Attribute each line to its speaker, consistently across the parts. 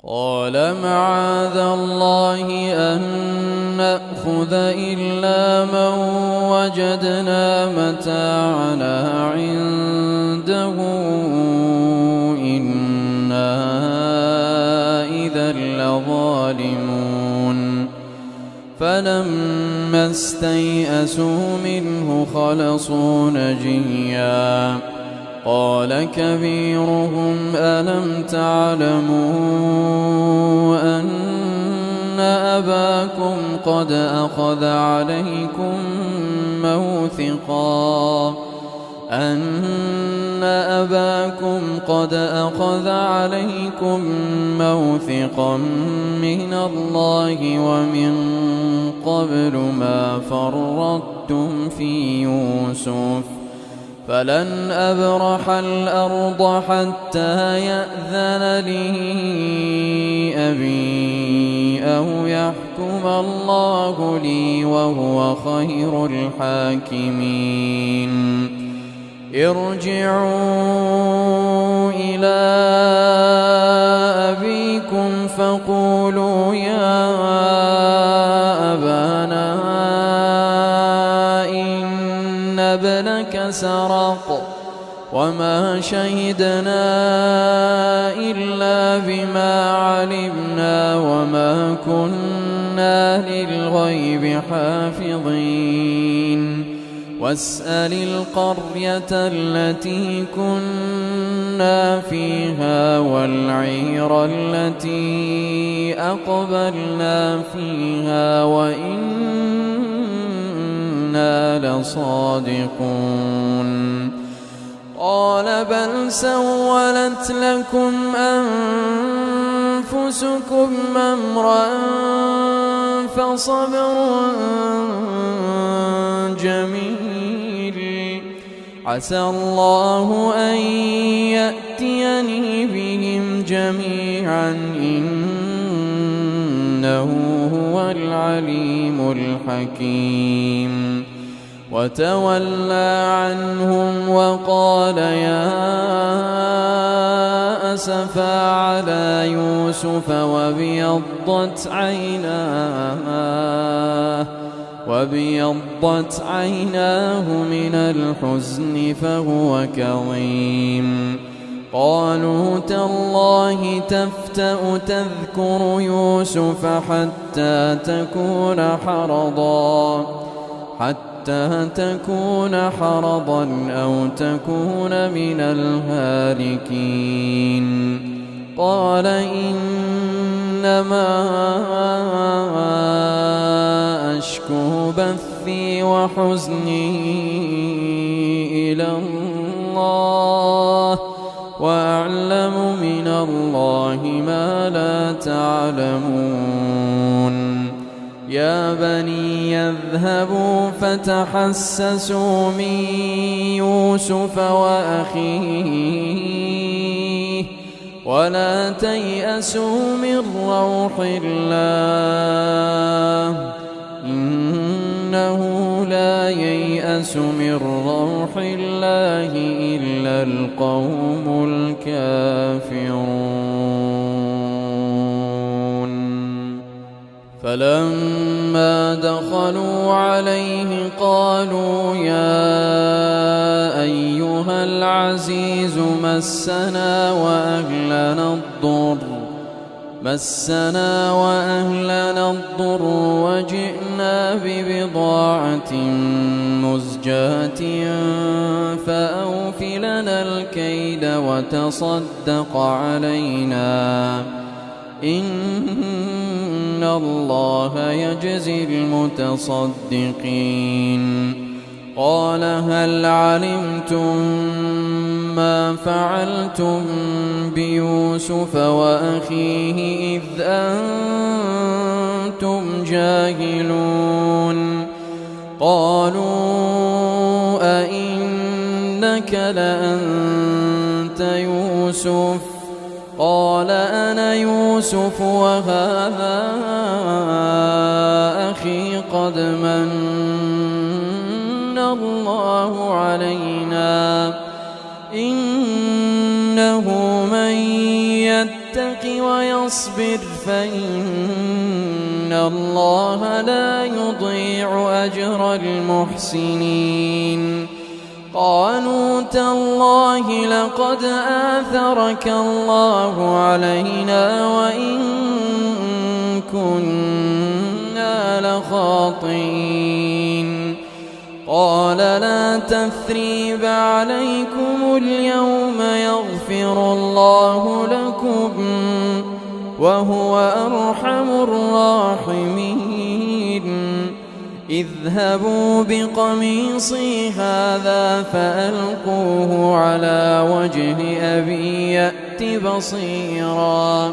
Speaker 1: قال معاذ الله أن نأخذ إلا من وجدنا متاعنا عنده إنا إذا لظالمون فلما استيئسوا منه خلصوا نجيا قال كبيرهم ألم تعلموا أن أباكم قد أخذ عليكم موثقا من الله ومن قبل ما فرطتم في يوسف فلن أبرح الأرض حتى يأذن لي أبي أو يحكم الله لي وهو خير الحاكمين ارجعوا إلى أبيكم فقولوا يا أبانا إن ابنك سرق وما شهدنا إلا بما علمنا وما كنا للغيب حافظين واسأل القرية التي كنا فيها والعير التي أقبلنا فيها وإنا لصادقون قال بل سولت لكم أنفسكم أمرا فصبر جميل عسى الله أن يأتيني بهم جميعا إنه هو العليم الحكيم وتولى عنهم وقال يا أسفا على يوسف وابيضت عيناه من الحزن فهو كظيم قالوا تالله تفتأ تذكر يوسف حتى تكون حرضا أو تكون من الهالكين قال إنما أشكو بثي وحزني إلى الله وأعلم من الله ما لا تعلمون يا بني اذهبوا فتحسسوا من يوسف وأخيه ولا تيأسوا من روح الله إنه لا ييأس من روح الله إلا القوم الكافرون فلما دخلوا عليه قالوا يا أيها العزيز مسنا وأهلنا الضر وجئنا ببضاعة مزجاة فأوف لنا الكيل وتصدق علينا إن الله يجزي المتصدقين قال هل علمتم ما فعلتم بيوسف وأخيه إذ أنتم جاهلون قالوا أئنك لأنت يوسف قال أنا يوسف وهذا أخي قد من الله علينا إنه من يتق ويصبر فإن الله لا يضيع أجر المحسنين قالوا تالله لقد آثرك الله علينا وإن كنا لخاطئين قال لا تثريب عليكم اليوم يغفر الله لكم وهو أرحم الراحمين اذهبوا بقميصي هذا فألقوه على وجه أبي يأت بصيرا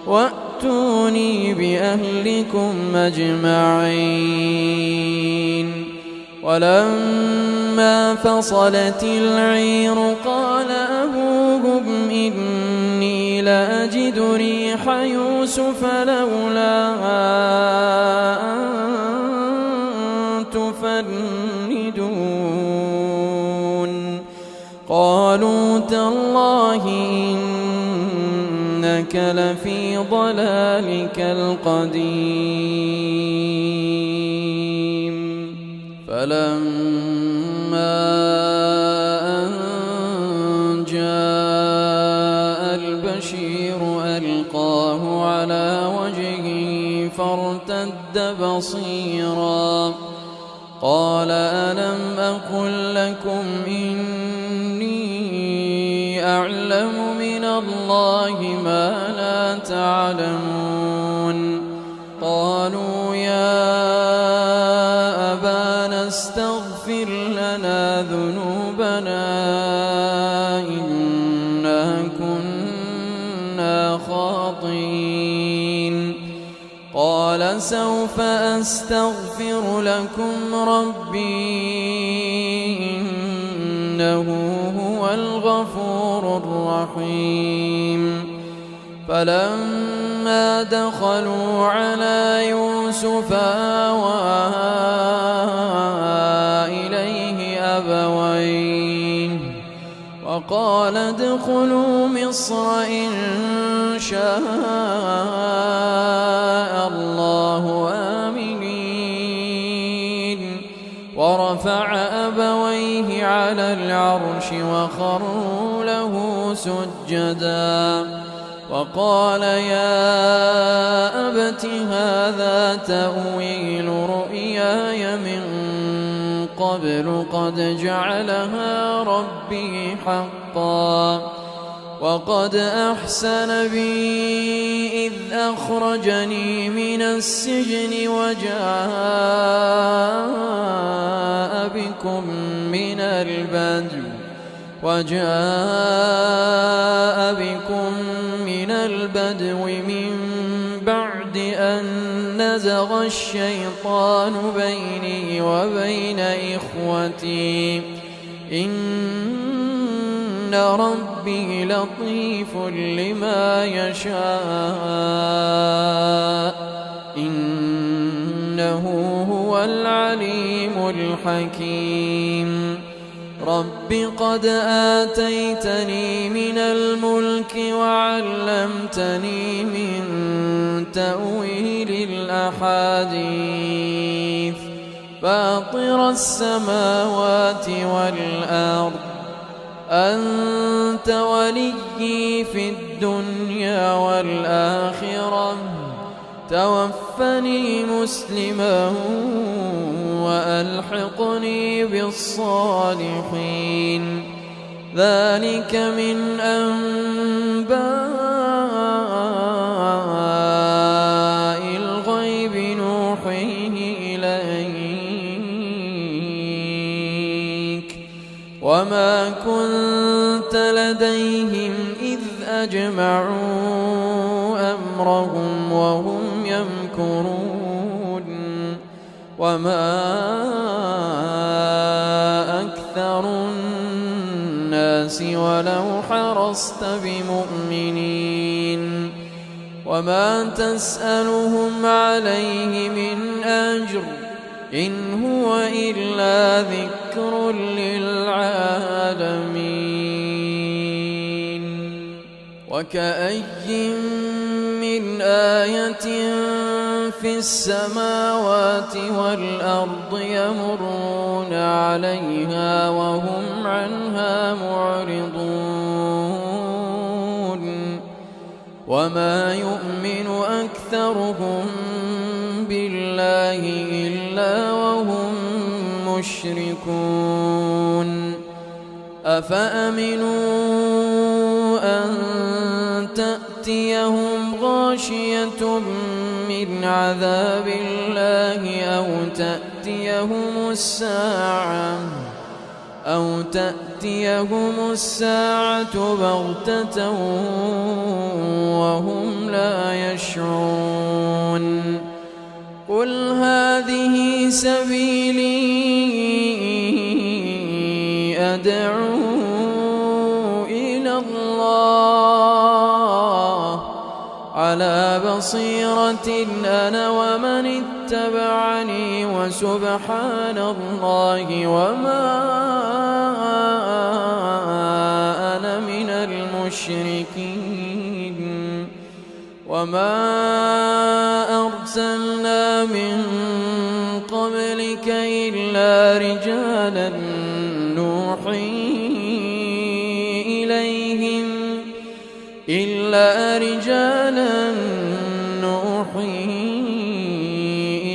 Speaker 1: وأتوني بأهلكم أجمعين ولما فصلت العير قال أبوهم إني لأجد ريح يوسف لولا أن تفندون قالوا تالله إنك لفي ضلالك القديم فلما أن جاء البشير ألقاه على وجهه فارتد بصيرا قال ألم أقل لكم إني أعلم من الله ما لا تعلمون قالوا يا أبانا استغفر لنا ذنوبنا إنا كنا خاطئين قال سوف أستغفر لكم ربي إنه هو الغفور الرحيم فلما دخلوا على يوسف آوى إليه أبويه وقال ادخلوا مصر إن شاء الله آمنين ورفع أبويه على العرش وخروا له سجدا وقال يا أبت هذا تأويل رؤياي من قبل قد جعلها ربي حقا وقد أحسن بي إذ أخرجني من السجن وجاء بكم من البدو من بعد أن نزغ الشيطان بيني وبين إخوتي إن ربي لطيف لما يشاء إنه هو العليم الحكيم رب قد آتيتني من الملك وعلمتني من تأويل الأحاديث فاطر السماوات والأرض أنت وليي في الدنيا والآخرة توفني مسلما وألحقني بالصالحين ذلك من أنباء الغيب نوحيه إليك وما كنت لديهم إذ أجمعوا أمرهم وهم يمكرون وما أكثر الناس ولو حرصت بمؤمنين وما تسألهم عليه من أجر إن هو إلا ذكر للعالمين وكأي آية في السماوات والأرض يمرون عليها وهم عنها معرضون وما يؤمن أكثرهم بالله إلا وهم مشركون أفأمنوا أن تأتيهم غاشية من عذاب الله أو تأتيهم الساعة بغتة وهم لا يشعرون قل هذه سبيلي أدعو إلى الله على بصيرة أنا ومن اتبعني وسبحان الله وما أنا من المشركين وما أرسلنا من قبلك إلا رجالا نوحي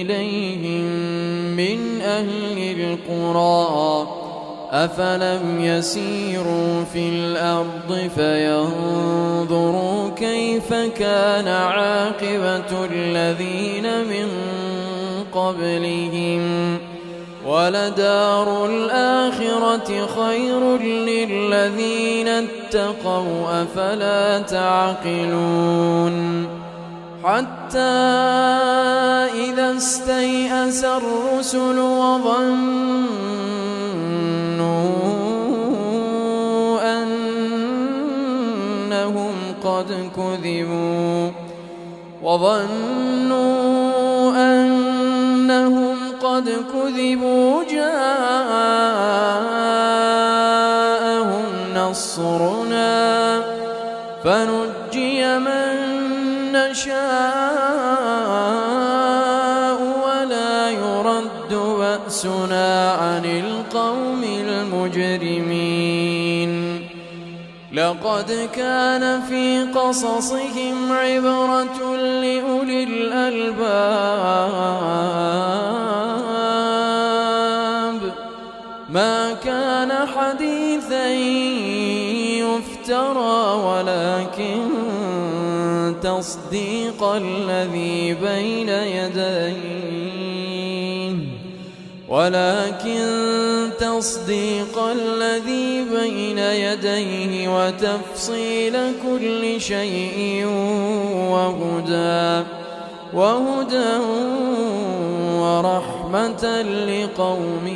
Speaker 1: إليهم من أهل القرى أفلم يسيروا في الأرض فينظروا كيف كان عاقبة الذين من قبلهم ولدار الآخرة خير للذين اتقوا أفلا تعقلون حتى إذا استيأس الرسل وظنوا أنهم قد كذبوا جاءهم نصرنا فنجي من نشاء ولا يرد بأسنا عن القوم المجرمين لقد كان في قصصهم عبرة لأولي الألباب ما كان حديثا يفترى تصديق الذي بين يديه وتفصيل كل شيء وهدى ورحمة لقوم